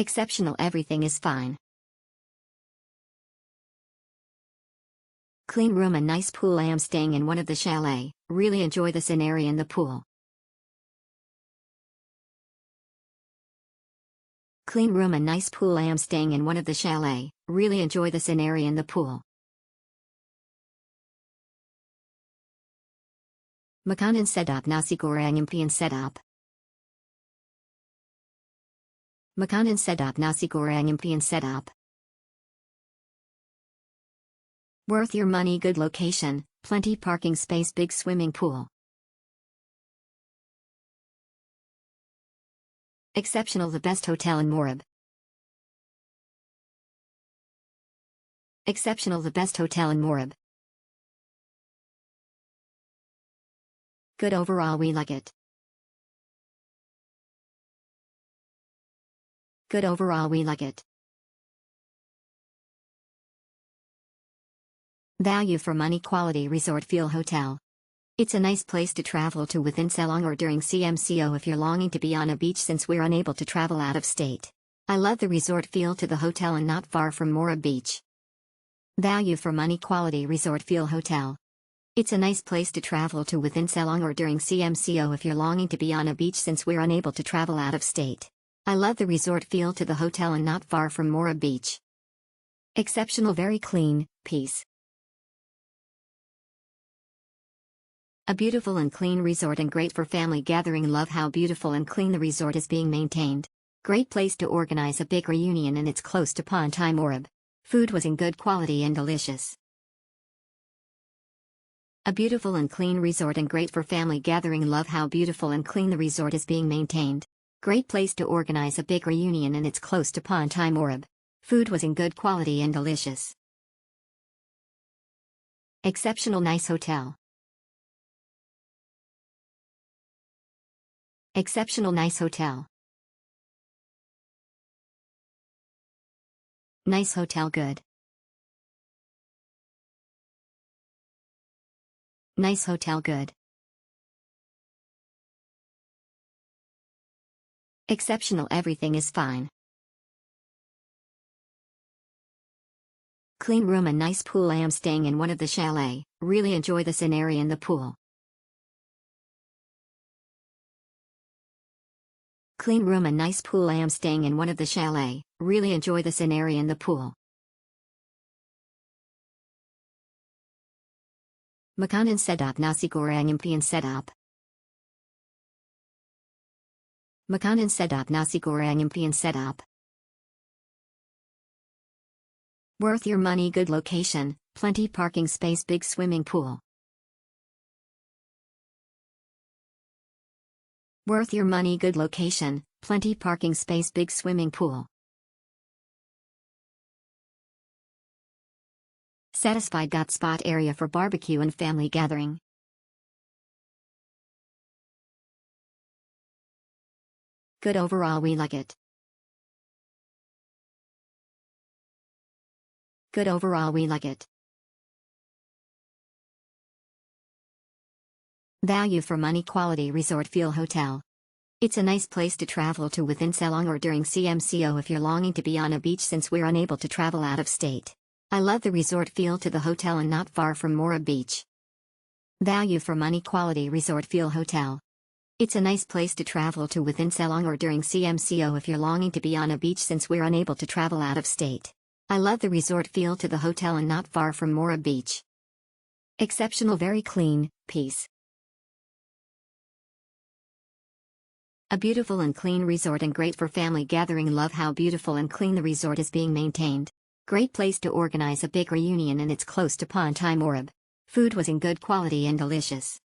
Exceptional, everything is fine. Clean room and nice pool. I am staying in one of the chalet, really enjoy the scenery in the pool. Clean room and nice pool. I am staying in one of the chalet, really enjoy the scenery in the pool. Makanan sedap, nasi goreng impian sedap. Makanan sedap, nasi goreng impian sedap. Worth your money, good location, plenty parking space, big swimming pool. Exceptional, the best hotel in Morib. Exceptional, the best hotel in Morib. Good overall, we like it. Good overall, we like it. Value for money, quality resort feel hotel. It's a nice place to travel to within Selong or during CMCO if you're longing to be on a beach since we're unable to travel out of state. I love the resort feel to the hotel and not far from Morib Beach. Value for money, quality resort feel hotel. It's a nice place to travel to within Selong or during CMCO if you're longing to be on a beach since we're unable to travel out of state. I love the resort feel to the hotel and not far from Morib Beach. Exceptional, very clean, peace. A beautiful and clean resort and great for family gathering. Love how beautiful and clean the resort is being maintained. Great place to organize a big reunion and it's close to Pantai Morib. Food was in good quality and delicious. A beautiful and clean resort and great for family gathering. Love how beautiful and clean the resort is being maintained. Great place to organize a big reunion and it's close to Pantai Morib. Food was in good quality and delicious. Exceptional, nice hotel. Exceptional, nice hotel. Nice hotel, good. Nice hotel, good. Exceptional, everything is fine. Clean room and nice pool. I am staying in one of the chalet, really enjoy the scenery in the pool. Clean room and nice pool. I am staying in one of the chalet, really enjoy the scenery in the pool. Makanan sedap, nasi goreng impian sedap. Makanan sedap, nasi goreng impian sedap. Worth your money, good location, plenty parking space, big swimming pool. Worth your money, good location, plenty parking space, big swimming pool. Satisfied, got spot area for barbecue and family gathering. Good overall, we like it. Good overall, we like it. Value for money, quality resort feel hotel. It's a nice place to travel to within Selong or during CMCO if you're longing to be on a beach since we're unable to travel out of state. I love the resort feel to the hotel and not far from Morib Beach. Value for money, quality resort feel hotel. It's a nice place to travel to within Selong or during CMCO if you're longing to be on a beach since we're unable to travel out of state. I love the resort feel to the hotel and not far from Morib Beach. Exceptional, very clean, peace. A beautiful and clean resort and great for family gathering. Love how beautiful and clean the resort is being maintained. Great place to organize a big reunion and it's close to Pantai Morib. Food was in good quality and delicious.